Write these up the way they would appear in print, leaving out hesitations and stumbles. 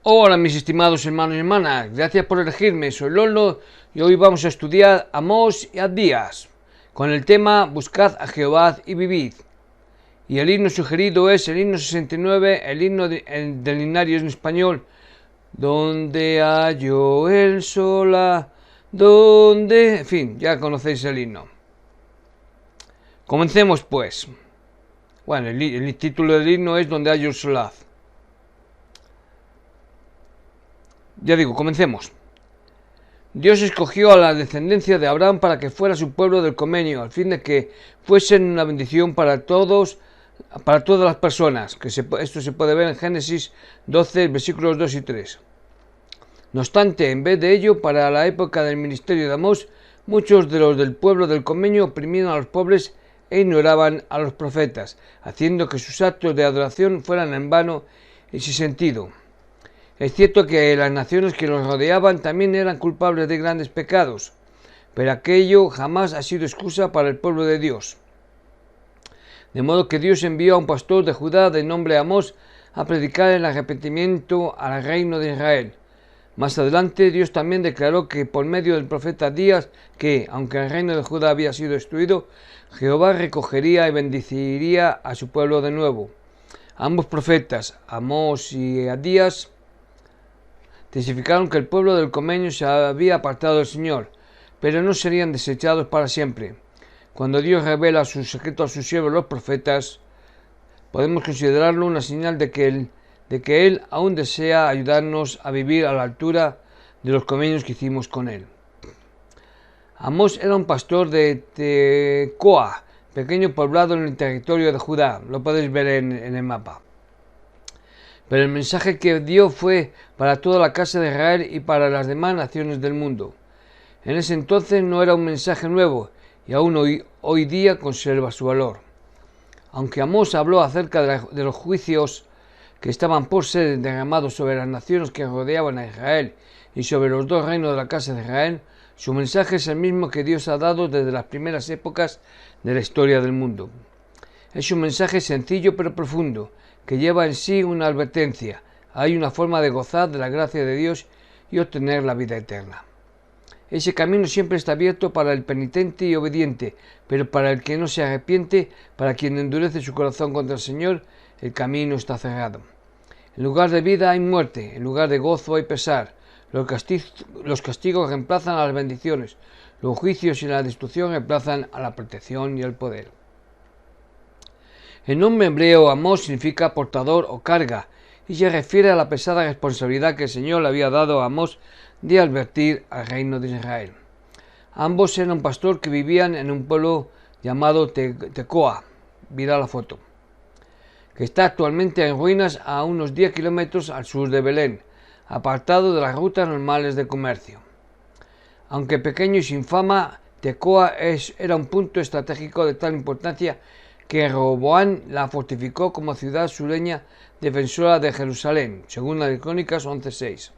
Hola mis estimados hermanos y hermanas, gracias por elegirme, soy Lolo y hoy vamos a estudiar Amós y Abdías con el tema Buscad a Jehová y vivid. Y el himno sugerido es el himno 69, el himno del himnario en español. Donde halló el sola, donde... En fin, ya conocéis el himno. Comencemos pues. Bueno, el título del himno es Donde halló el solaz. Ya digo, comencemos. Dios escogió a la descendencia de Abraham para que fuera su pueblo del convenio, al fin de que fuesen una bendición para todas las personas. Esto se puede ver en Génesis 12, versículos 2 y 3. No obstante, en vez de ello, para la época del ministerio de Amós, muchos de los del pueblo del convenio oprimían a los pobres e ignoraban a los profetas, haciendo que sus actos de adoración fueran en vano y sin sentido. Es cierto que las naciones que los rodeaban también eran culpables de grandes pecados, pero aquello jamás ha sido excusa para el pueblo de Dios. De modo que Dios envió a un pastor de Judá de nombre Amós a predicar el arrepentimiento al reino de Israel. Más adelante Dios también declaró que por medio del profeta Abdías que, aunque el reino de Judá había sido destruido, Jehová recogería y bendeciría a su pueblo de nuevo. Ambos profetas, Amós y Abdías, testificaron que el pueblo del convenio se había apartado del Señor, pero no serían desechados para siempre. Cuando Dios revela su secreto a sus siervos los profetas, podemos considerarlo una señal de que Él aún desea ayudarnos a vivir a la altura de los convenios que hicimos con Él. Amós era un pastor de Tecoa, pequeño poblado en el territorio de Judá, lo podéis ver en el mapa. Pero el mensaje que dio fue para toda la casa de Israel y para las demás naciones del mundo. En ese entonces no era un mensaje nuevo y aún hoy día conserva su valor. Aunque Amós habló acerca de los juicios que estaban por ser derramados sobre las naciones que rodeaban a Israel y sobre los dos reinos de la casa de Israel, su mensaje es el mismo que Dios ha dado desde las primeras épocas de la historia del mundo. Es un mensaje sencillo pero profundo, que lleva en sí una advertencia. Hay una forma de gozar de la gracia de Dios y obtener la vida eterna. Ese camino siempre está abierto para el penitente y obediente, pero para el que no se arrepiente, para quien endurece su corazón contra el Señor, el camino está cerrado. En lugar de vida hay muerte, en lugar de gozo hay pesar. Los castigos reemplazan a las bendiciones, los juicios y la destrucción reemplazan a la protección y el poder. El nombre hebreo Amós significa portador o carga y se refiere a la pesada responsabilidad que el Señor le había dado a Amós de advertir al reino de Israel. Ambos eran un pastor que vivían en un pueblo llamado Tecoa, mira la foto, que está actualmente en ruinas a unos 10 kilómetros al sur de Belén, apartado de las rutas normales de comercio. Aunque pequeño y sin fama, Tecoa era un punto estratégico de tal importancia que Roboán la fortificó como ciudad sureña defensora de Jerusalén, según las Crónicas 11:6.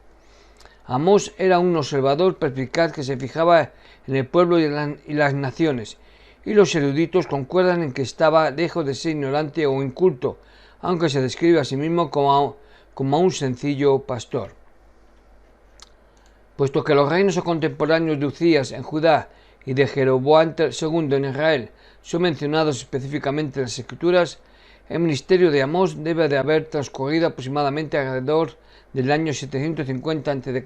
Amós era un observador perspicaz que se fijaba en el pueblo y las naciones, y los eruditos concuerdan en que estaba lejos de ser ignorante o inculto, aunque se describe a sí mismo como un sencillo pastor. Puesto que los reinos contemporáneos de Uzías en Judá y de Jeroboam II en Israel son mencionados específicamente en las Escrituras, el ministerio de Amós debe de haber transcurrido aproximadamente alrededor del año 750 a.C.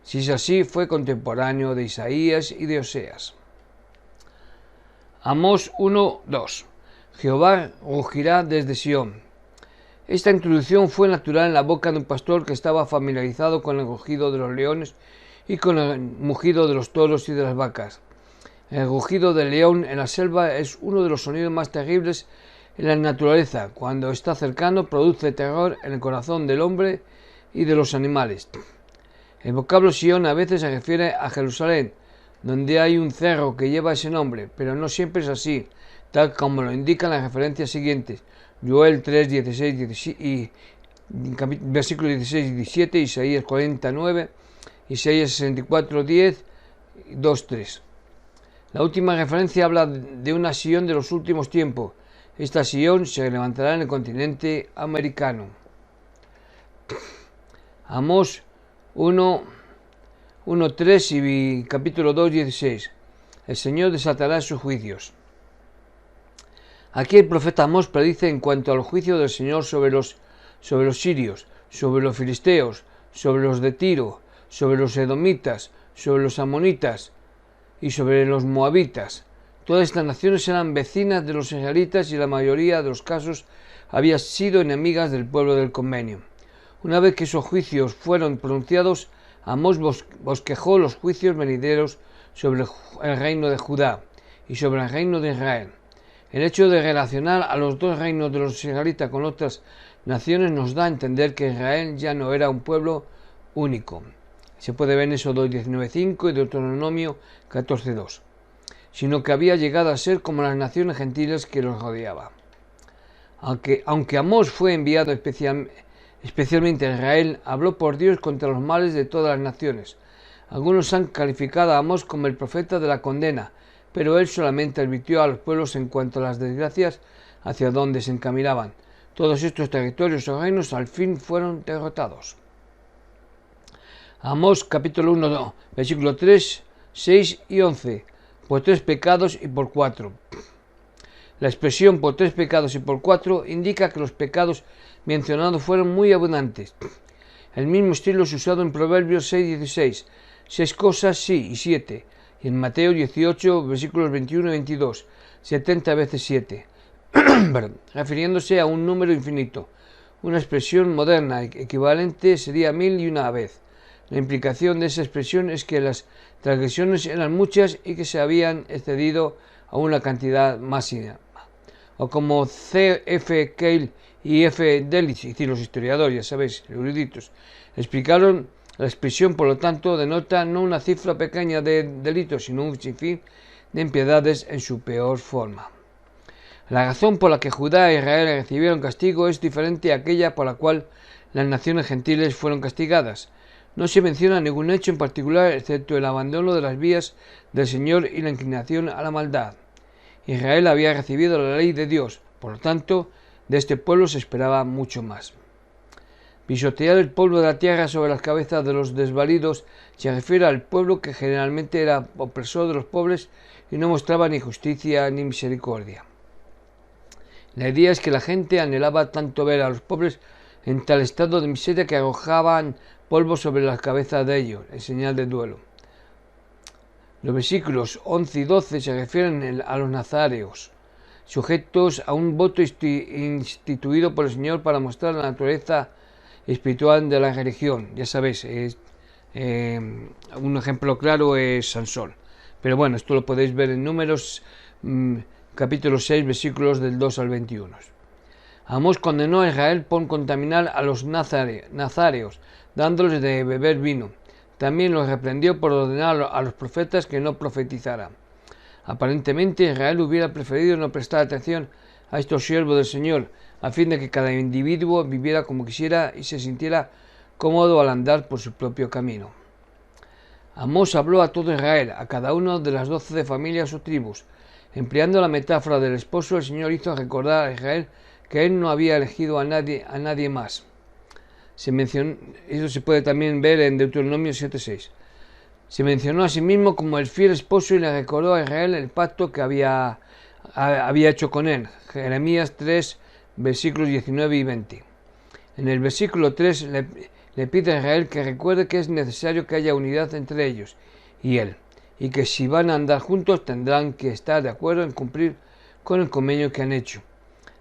Si es así, fue contemporáneo de Isaías y de Oseas. Amós 1:2. Jehová rugirá desde Sión. Esta introducción fue natural en la boca de un pastor que estaba familiarizado con el rugido de los leones y con el mugido de los toros y de las vacas. El rugido del león en la selva es uno de los sonidos más terribles en la naturaleza. Cuando está cercano, produce terror en el corazón del hombre y de los animales. El vocablo Sión a veces se refiere a Jerusalén, donde hay un cerro que lleva ese nombre, pero no siempre es así, tal como lo indican las referencias siguientes: Joel 3, 16 y versículos 16 y 17, Isaías 49, Isaías 64, 10, 2, 3. La última referencia habla de una Sión de los últimos tiempos. Esta Sión se levantará en el continente americano. Amós 1:3 y capítulo 2:16. El Señor desatará sus juicios. Aquí el profeta Amós predice en cuanto al juicio del Señor sobre los sirios, sobre los filisteos, sobre los de Tiro, sobre los edomitas, sobre los amonitas y sobre los moabitas. Todas estas naciones eran vecinas de los israelitas y la mayoría de los casos habían sido enemigas del pueblo del convenio. Una vez que esos juicios fueron pronunciados, Amós bosquejó los juicios venideros sobre el reino de Judá y sobre el reino de Israel. El hecho de relacionar a los dos reinos de los israelitas con otras naciones nos da a entender que Israel ya no era un pueblo único. Se puede ver en Éxodo 19:5 y Deuteronomio 14:2, sino que había llegado a ser como las naciones gentiles que los rodeaban. Aunque Amós fue enviado especialmente a Israel, habló por Dios contra los males de todas las naciones. Algunos han calificado a Amós como el profeta de la condena, pero él solamente advirtió a los pueblos en cuanto a las desgracias hacia donde se encaminaban. Todos estos territorios o reinos al fin fueron derrotados. Amós capítulo 1, versículo 3, 6 y 11. Por 3 pecados y por 4. La expresión por 3 pecados y por 4 indica que los pecados mencionados fueron muy abundantes. El mismo estilo es usado en Proverbios 6:16, 6 cosas sí y 7, y en Mateo 18, versículos 21 y 22, 70 veces 7, refiriéndose a un número infinito. Una expresión moderna equivalente sería 1001 vez. La implicación de esa expresión es que las transgresiones eran muchas y que se habían excedido a una cantidad máxima. O como C. F. Keil y F. Delitzsch, es decir, los historiadores, ya sabéis, eruditos, explicaron la expresión, por lo tanto, denota no una cifra pequeña de delitos, sino un sinfín de impiedades en su peor forma. La razón por la que Judá e Israel recibieron castigo es diferente a aquella por la cual las naciones gentiles fueron castigadas. No se menciona ningún hecho en particular excepto el abandono de las vías del Señor y la inclinación a la maldad. Israel había recibido la ley de Dios, por lo tanto, de este pueblo se esperaba mucho más. Pisotear el polvo de la tierra sobre las cabezas de los desvalidos se refiere al pueblo que generalmente era opresor de los pobres y no mostraba ni justicia ni misericordia. La idea es que la gente anhelaba tanto ver a los pobres en tal estado de miseria que arrojaban polvo sobre las cabezas de ellos, en señal de duelo. Los versículos 11 y 12 se refieren a los nazareos, sujetos a un voto instituido por el Señor para mostrar la naturaleza espiritual de la religión. Ya sabéis, un ejemplo claro es Sansón. Pero bueno, esto lo podéis ver en Números capítulo 6, versículos del 2 al 21. Amós condenó a Israel por contaminar a los nazareos, dándoles de beber vino. También los reprendió por ordenar a los profetas que no profetizaran. Aparentemente Israel hubiera preferido no prestar atención a estos siervos del Señor, a fin de que cada individuo viviera como quisiera y se sintiera cómodo al andar por su propio camino. Amós habló a todo Israel, a cada uno de las 12 familias o tribus. Empleando la metáfora del esposo, el Señor hizo recordar a Israel que él no había elegido a nadie más. Eso se puede también ver en Deuteronomio 7:6. Se mencionó a sí mismo como el fiel esposo y le recordó a Israel el pacto que había hecho con él. Jeremías 3, versículos 19 y 20. En el versículo 3 le pide a Israel que recuerde que es necesario que haya unidad entre ellos y él, y que si van a andar juntos tendrán que estar de acuerdo en cumplir con el convenio que han hecho.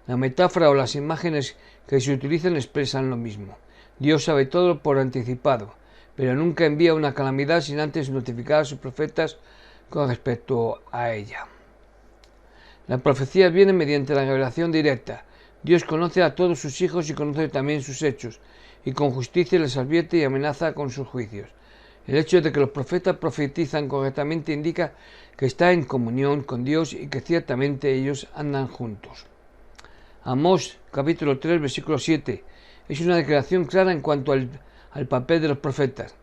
La metáfora o las imágenes que se utilizan expresan lo mismo. Dios sabe todo por anticipado, pero nunca envía una calamidad sin antes notificar a sus profetas con respecto a ella. La profecía viene mediante la revelación directa. Dios conoce a todos sus hijos y conoce también sus hechos, y con justicia les advierte y amenaza con sus juicios. El hecho de que los profetas profetizan correctamente indica que está en comunión con Dios y que ciertamente ellos andan juntos. Amós capítulo 3 versículo 7 es una declaración clara en cuanto al papel de los profetas.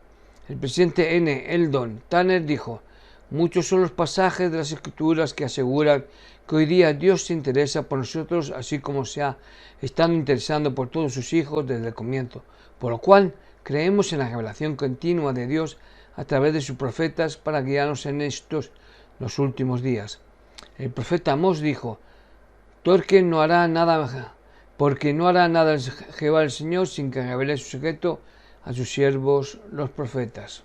El presidente N. Eldon Tanner dijo: muchos son los pasajes de las Escrituras que aseguran que hoy día Dios se interesa por nosotros así como se ha estado interesando por todos sus hijos desde el comienzo, por lo cual creemos en la revelación continua de Dios a través de sus profetas para guiarnos en estos los últimos días. El profeta Amós dijo: porque no hará nada Jehová el Señor sin que revele su secreto a sus siervos los profetas.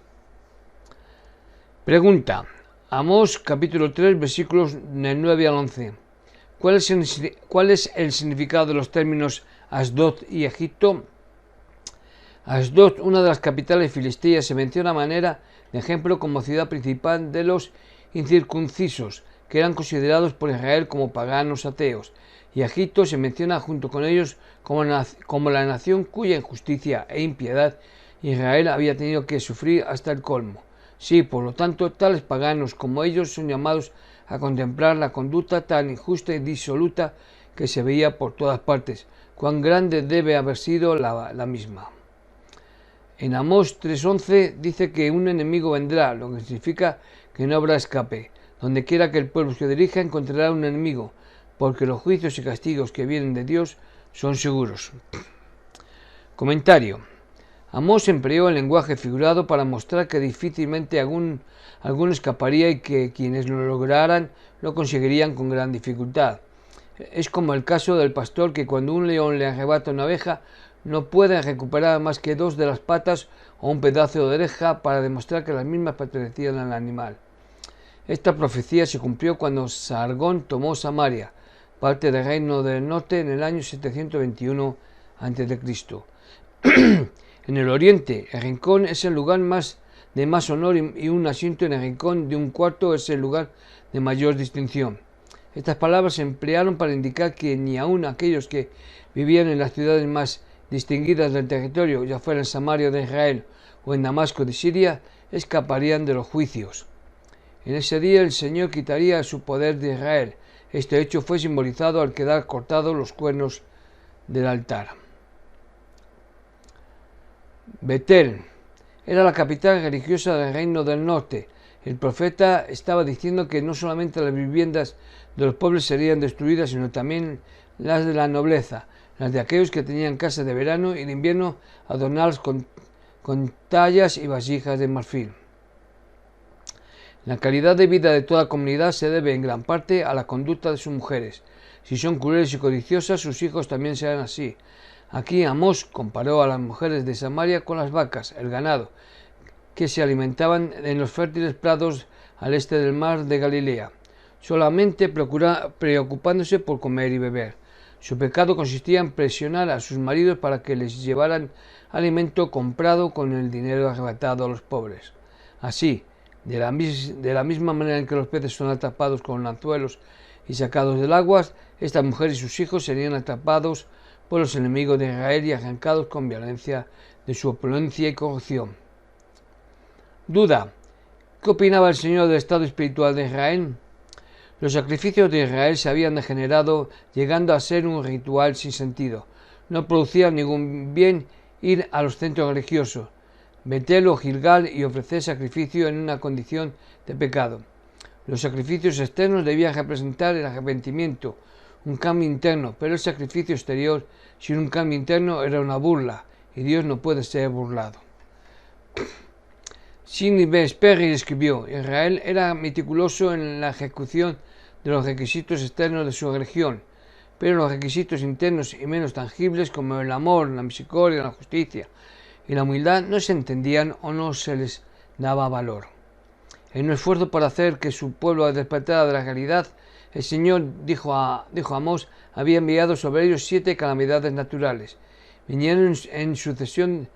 Pregunta. Amós capítulo 3 versículos del 9 al 11. ¿Cuál es el significado de los términos Asdod y Egipto? Asdod, una de las capitales filisteas, se menciona a manera de ejemplo como ciudad principal de los incircuncisos, que eran considerados por Israel como paganos ateos, y Egipto se menciona junto con ellos como la nación cuya injusticia e impiedad Israel había tenido que sufrir hasta el colmo. Sí, por lo tanto, tales paganos como ellos son llamados a contemplar la conducta tan injusta y disoluta que se veía por todas partes. Cuán grande debe haber sido la misma. En Amós 3:11 dice que un enemigo vendrá, lo que significa que no habrá escape. Donde quiera que el pueblo se dirija encontrará un enemigo, porque los juicios y castigos que vienen de Dios son seguros. Comentario. Amós empleó el lenguaje figurado para mostrar que difícilmente alguno escaparía y que quienes lo lograran lo conseguirían con gran dificultad. Es como el caso del pastor que cuando un león le arrebata una oveja no puede recuperar más que 2 de las patas o un pedazo de oreja para demostrar que las mismas pertenecían al animal. Esta profecía se cumplió cuando Sargón tomó Samaria, parte del reino del norte, en el año 721 a.C. En el oriente, el rincón es el lugar de más honor y un asiento en el rincón de un cuarto es el lugar de mayor distinción. Estas palabras se emplearon para indicar que ni aun aquellos que vivían en las ciudades más distinguidas del territorio, ya fuera en Samaria de Israel o en Damasco de Siria, escaparían de los juicios. En ese día el Señor quitaría su poder de Israel. Este hecho fue simbolizado al quedar cortados los cuernos del altar. Betel era la capital religiosa del reino del norte. El profeta estaba diciendo que no solamente las viviendas de los pobres serían destruidas, sino también las de la nobleza, las de aquellos que tenían casas de verano y de invierno adornadas con tallas y vasijas de marfil. La calidad de vida de toda comunidad se debe en gran parte a la conducta de sus mujeres. Si son crueles y codiciosas, sus hijos también serán así. Aquí Amós comparó a las mujeres de Samaria con las vacas, el ganado, que se alimentaban en los fértiles prados al este del mar de Galilea, solamente preocupándose por comer y beber. Su pecado consistía en presionar a sus maridos para que les llevaran alimento comprado con el dinero arrebatado a los pobres. Así, de la misma manera en que los peces son atrapados con anzuelos y sacados del agua, esta mujer y sus hijos serían atrapados por los enemigos de Israel y arrancados con violencia de su opulencia y corrupción. Duda. ¿Qué opinaba el Señor del estado espiritual de Israel? Los sacrificios de Israel se habían degenerado, llegando a ser un ritual sin sentido. No producía ningún bien ir a los centros religiosos, Betel o Gilgal, y ofrecer sacrificio en una condición de pecado. Los sacrificios externos debían representar el arrepentimiento, un cambio interno, pero el sacrificio exterior sin un cambio interno era una burla, y Dios no puede ser burlado. Sidney B. Sperry escribió: Israel era meticuloso en la ejecución de los requisitos externos de su religión, pero los requisitos internos y menos tangibles como el amor, la misericordia, la justicia y la humildad no se entendían o no se les daba valor. En un esfuerzo para hacer que su pueblo despertara de la realidad, el Señor, dijo a Amós, había enviado sobre ellos 7 calamidades naturales. Vinieron en sucesión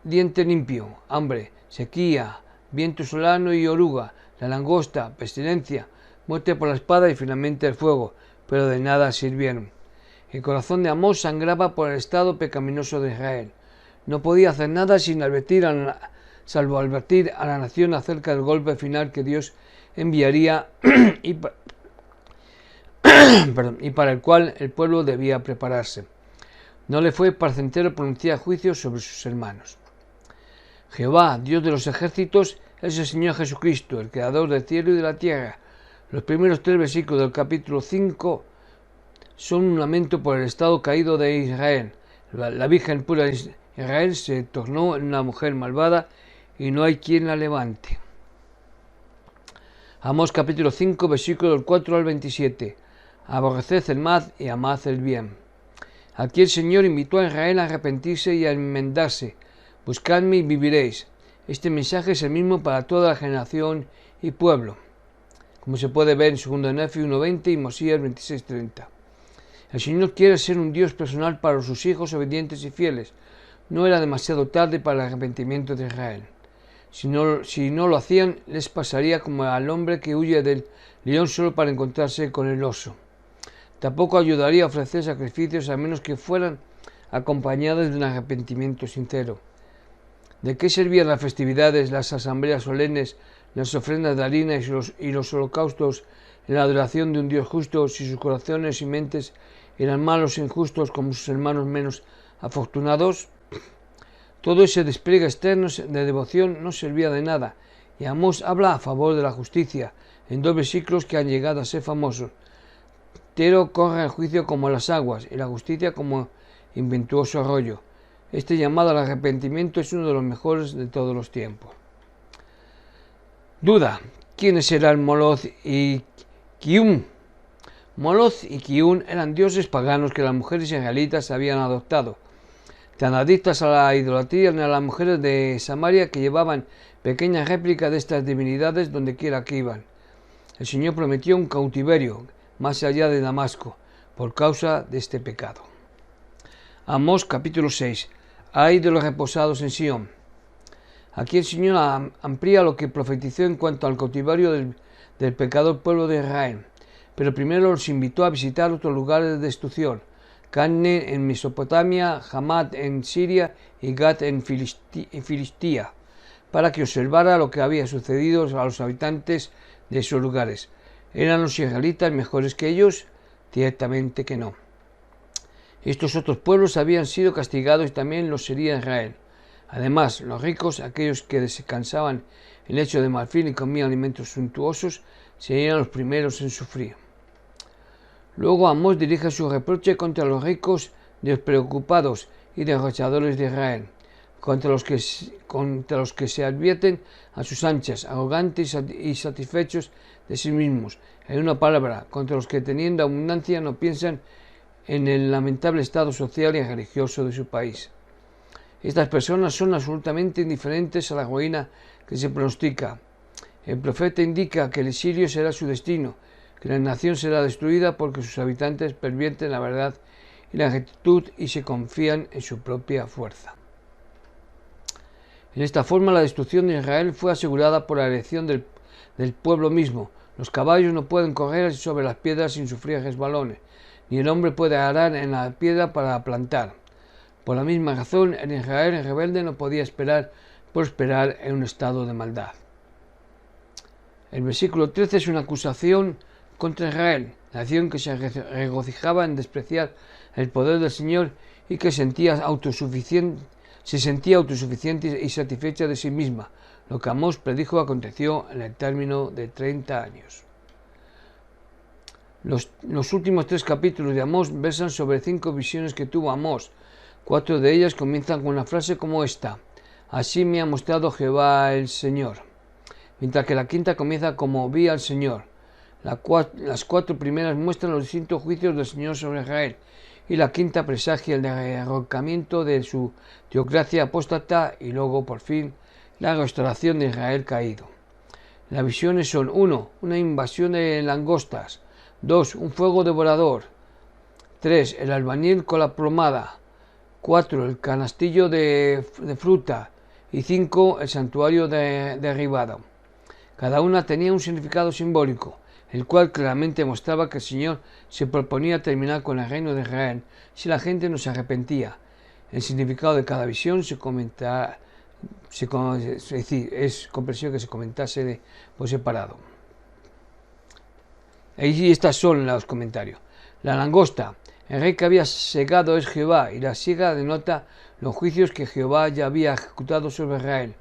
diente limpio, hambre, sequía, viento solano y oruga, la langosta, pestilencia, muerte por la espada y finalmente el fuego, pero de nada sirvieron. El corazón de Amós sangraba por el estado pecaminoso de Israel. No podía hacer nada salvo advertir a la nación acerca del golpe final que Dios enviaría y para el cual el pueblo debía prepararse. No le fue placentero pronunciar juicios sobre sus hermanos. Jehová, Dios de los ejércitos, es el Señor Jesucristo, el creador del cielo y de la tierra. Los primeros 3 versículos del capítulo 5 son un lamento por el estado caído de Israel. La Virgen pura Israel se tornó en una mujer malvada y no hay quien la levante. Amós capítulo 5, versículos del 4 al 27. Aborreced el mal y amad el bien. Aquí el Señor invitó a Israel a arrepentirse y a enmendarse. Buscadme y viviréis. Este mensaje es el mismo para toda la generación y pueblo, como se puede ver en 2 Nefi 1:20 y Mosías 26:30. El Señor quiere ser un Dios personal para sus hijos obedientes y fieles. No era demasiado tarde para el arrepentimiento de Israel. Si no lo hacían, les pasaría como al hombre que huye del león solo para encontrarse con el oso. Tampoco ayudaría a ofrecer sacrificios a menos que fueran acompañados de un arrepentimiento sincero. ¿De qué servían las festividades, las asambleas solemnes, las ofrendas de harina y los holocaustos en la adoración de un Dios justo si sus corazones y mentes eran malos e injustos como sus hermanos menos afortunados? Todo ese despliegue externo de devoción no servía de nada, y Amós habla a favor de la justicia en 2 versículos que han llegado a ser famosos. Tero corre el juicio como las aguas y la justicia como impetuoso arroyo. Este llamado al arrepentimiento es uno de los mejores de todos los tiempos. Duda: ¿quiénes eran Moloz y Kium? Moloz y Kium eran dioses paganos que las mujeres israelitas habían adoptado. Tan adictas a la idolatría eran las mujeres de Samaria que llevaban pequeñas réplicas de estas divinidades donde quiera que iban. El Señor prometió un cautiverio más allá de Damasco por causa de este pecado. Amós capítulo 6. Ay de los reposados en Sión. Aquí el Señor amplía lo que profetizó en cuanto al cautiverio del pecador pueblo de Israel, pero primero los invitó a visitar otros lugares de destrucción: Canne en Mesopotamia, Hamat en Siria y Gat en Filistia, para que observara lo que había sucedido a los habitantes de esos lugares. ¿Eran los israelitas mejores que ellos? Ciertamente que no. Estos otros pueblos habían sido castigados y también lo sería Israel. Además, los ricos, aquellos que descansaban en lecho de marfil y comían alimentos suntuosos, serían los primeros en sufrir. Luego Amós dirige su reproche contra los ricos, despreocupados y derrochadores de Israel, contra los que se advierten a sus anchas, arrogantes y satisfechos de sí mismos. En una palabra, contra los que teniendo abundancia no piensan en el lamentable estado social y religioso de su país. Estas personas son absolutamente indiferentes a la ruina que se pronostica. El profeta indica que el exilio será su destino, que la nación será destruida porque sus habitantes pervierten la verdad y la rectitud y se confían en su propia fuerza. En esta forma la destrucción de Israel fue asegurada por la elección del pueblo mismo. Los caballos no pueden correr sobre las piedras sin sufrir resbalones, ni el hombre puede arar en la piedra para plantar. Por la misma razón, en Israel el rebelde no podía prosperar en un estado de maldad. El versículo 13 es una acusación contra Israel, nación que se regocijaba en despreciar el poder del Señor y que se sentía autosuficiente y satisfecha de sí misma. Lo que Amós predijo aconteció en el término de 30 años. Los últimos 3 capítulos de Amós versan sobre 5 visiones que tuvo Amós. 4 de ellas comienzan con una frase como esta: así me ha mostrado Jehová el Señor, mientras que la quinta comienza como vi al Señor. Las 4 primeras muestran los distintos juicios del Señor sobre Israel, y la quinta presagia el derrocamiento de su teocracia apóstata y luego, por fin, la restauración de Israel caído. Las visiones son: 1. Una invasión de langostas; 2. Un fuego devorador; 3. El albañil con la plomada; 4. El canastillo de fruta; y 5. El santuario derribado. Cada una tenía un significado simbólico, el cual claramente mostraba que el Señor se proponía terminar con el reino de Israel si la gente no se arrepentía. El significado de cada visión es comprensión que se comentase por separado. Y estas son los comentarios. La langosta: el rey que había segado es Jehová, y la siega denota los juicios que Jehová ya había ejecutado sobre Israel.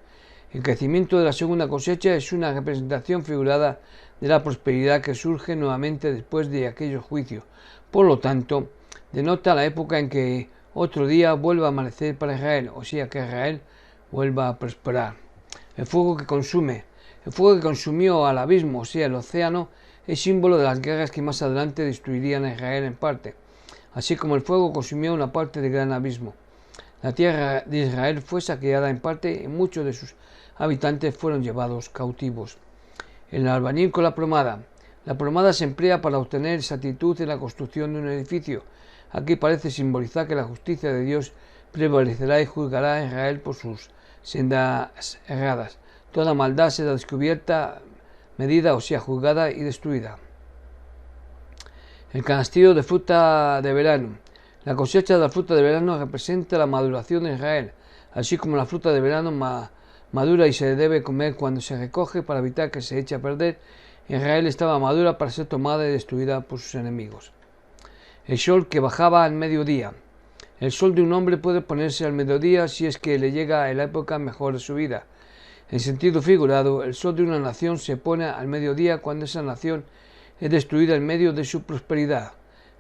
El crecimiento de la segunda cosecha es una representación figurada de la prosperidad que surge nuevamente después de aquellos juicios. Por lo tanto, denota la época en que otro día vuelve a amanecer para Israel, o sea que Israel vuelva a prosperar. El fuego que consumió al abismo, o sea el océano, es símbolo de las guerras que más adelante destruirían a Israel en parte, así como el fuego consumió una parte del gran abismo. La tierra de Israel fue saqueada en parte y muchos de sus habitantes fueron llevados cautivos. El albañil con la plomada. La plomada se emplea para obtener exactitud en la construcción de un edificio. Aquí parece simbolizar que la justicia de Dios prevalecerá y juzgará a Israel por sus sendas erradas. Toda maldad será descubierta, medida, o sea, juzgada y destruida. El canastillo de fruta de verano. La cosecha de la fruta de verano representa la maduración de Israel, así como la fruta de verano madura y se debe comer cuando se recoge para evitar que se eche a perder. Israel estaba madura para ser tomada y destruida por sus enemigos. El sol que bajaba al mediodía. El sol de un hombre puede ponerse al mediodía si es que le llega en la época mejor de su vida. En sentido figurado, el sol de una nación se pone al mediodía cuando esa nación es destruida en medio de su prosperidad.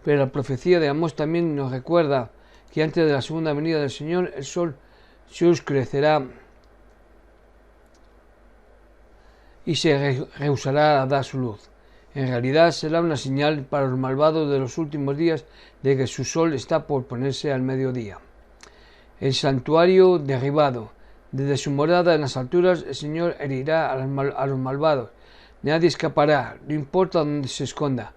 Pero la profecía de Amós también nos recuerda que antes de la segunda venida del Señor el sol se oscurecerá y se rehusará a dar su luz. En realidad será una señal para los malvados de los últimos días de que su sol está por ponerse al mediodía. El santuario derribado. Desde su morada en las alturas el Señor herirá a los malvados. Nadie escapará, no importa dónde se esconda.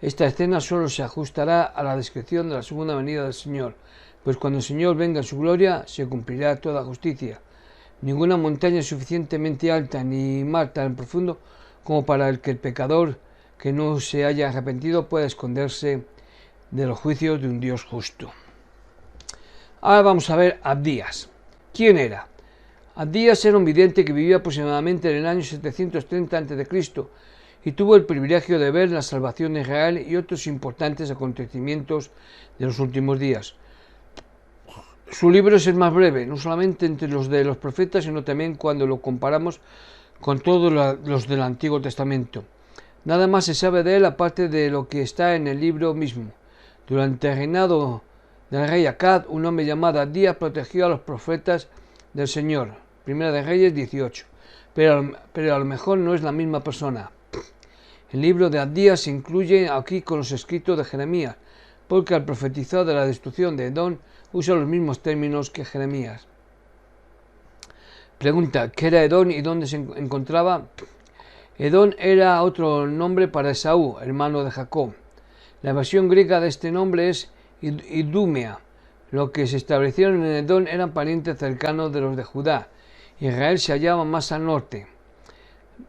Esta escena solo se ajustará a la descripción de la segunda venida del Señor, pues cuando el Señor venga en su gloria se cumplirá toda justicia. Ninguna montaña es suficientemente alta ni mar tan profundo como para que el pecador que no se haya arrepentido pueda esconderse de los juicios de un Dios justo. Ahora vamos a ver Abdías. ¿Quién era? Abdías era un vidente que vivía aproximadamente en el año 730 a.C. y tuvo el privilegio de ver la salvación de Israel y otros importantes acontecimientos de los últimos días. Su libro es el más breve, no solamente entre los de los profetas, sino también cuando lo comparamos con todos los del Antiguo Testamento. Nada más se sabe de él aparte de lo que está en el libro mismo. Durante el reinado del rey Acab, un hombre llamado Abdías protegió a los profetas del Señor. Primera de Reyes 18. Pero a lo mejor no es la misma persona. El libro de Abdías se incluye aquí con los escritos de Jeremías, porque al profetizar de la destrucción de Edom usa los mismos términos que Jeremías. Pregunta, ¿qué era Edom y dónde se encontraba? Edom era otro nombre para Esaú, hermano de Jacob. La versión griega de este nombre es Idumea. Los que se establecieron en Edom eran parientes cercanos de los de Judá. Israel se hallaba más al norte.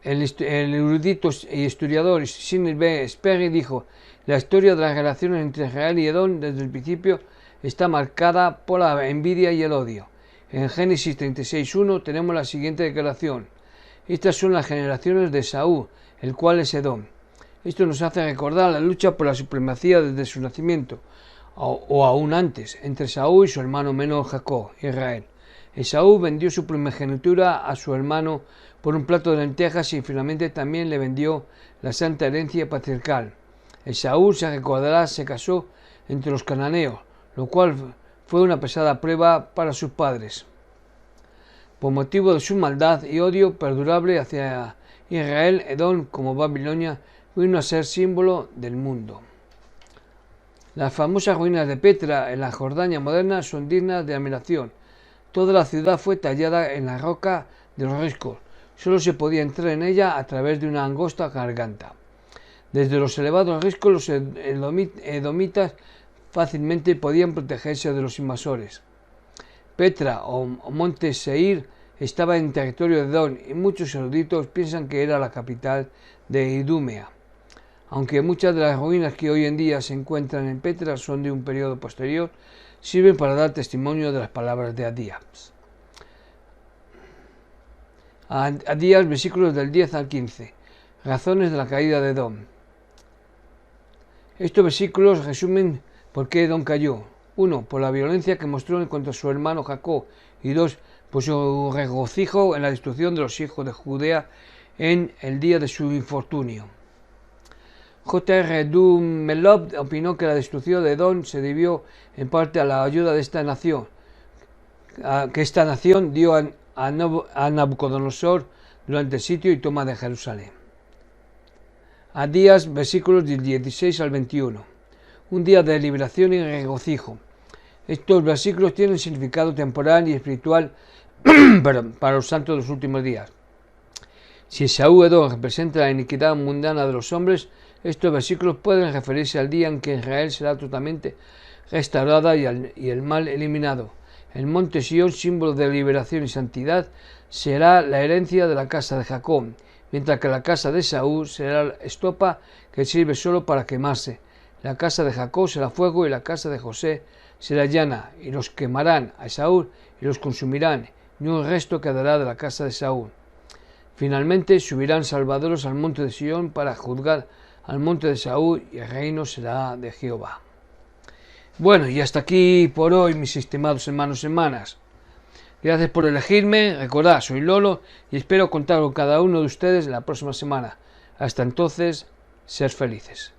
El erudito y historiador Sidney B. Sperry dijo: la historia de las relaciones entre Israel y Edom desde el principio está marcada por la envidia y el odio. En Génesis 36:1 tenemos la siguiente declaración: estas son las generaciones de Esaú, el cual es Edom. Esto nos hace recordar la lucha por la supremacía desde su nacimiento, o aún antes, entre Esaú y su hermano menor Jacob, Israel. Esaú vendió su primogenitura a su hermano por un plato de lentejas y finalmente también le vendió la santa herencia patriarcal. Esaú, se recordará, se casó entre los cananeos, lo cual fue una pesada prueba para sus padres. Por motivo de su maldad y odio perdurable hacia Israel, Edom, como Babilonia, vino a ser símbolo del mundo. Las famosas ruinas de Petra en la Jordania moderna son dignas de admiración. Toda la ciudad fue tallada en la roca de los riscos. Solo se podía entrar en ella a través de una angosta garganta. Desde los elevados riscos los edomitas fácilmente podían protegerse de los invasores. Petra o Monte Seir estaba en territorio de Edom y muchos eruditos piensan que era la capital de Idumea. Aunque muchas de las ruinas que hoy en día se encuentran en Petra son de un periodo posterior, sirven para dar testimonio de las palabras de Abdías. Abdías, versículos del 10 al 15. Razones de la caída de Edom. Estos versículos resumen por qué Edom cayó. 1. Por la violencia que mostró contra su hermano Jacob. Y 2. Por su regocijo en la destrucción de los hijos de Judea en el día de su infortunio. J.R. Dumelov opinó que la destrucción de Edom se debió en parte a la ayuda de esta nación, que esta nación dio a Nabucodonosor durante el sitio y toma de Jerusalén. Abdías, versículos del 16 al 21. Un día de liberación y regocijo. Estos versículos tienen significado temporal y espiritual para los santos de los últimos días. Si Esaú Edom representa la iniquidad mundana de los hombres, estos versículos pueden referirse al día en que Israel será totalmente restaurada y el mal eliminado. El monte Sión, símbolo de liberación y santidad, será la herencia de la casa de Jacob, mientras que la casa de Esaú será la estopa que sirve solo para quemarse. La casa de Jacob será fuego y la casa de José será llana, y los quemarán a Esaú y los consumirán, y un resto quedará de la casa de Esaú. Finalmente subirán salvadores al monte de Sión para juzgar al monte de Esaú, y el reino será de Jehová. Bueno, y hasta aquí por hoy, mis estimados hermanos y hermanas. Gracias por elegirme. Recordad, soy Lolo y espero contar con cada uno de ustedes la próxima semana. Hasta entonces, ser felices.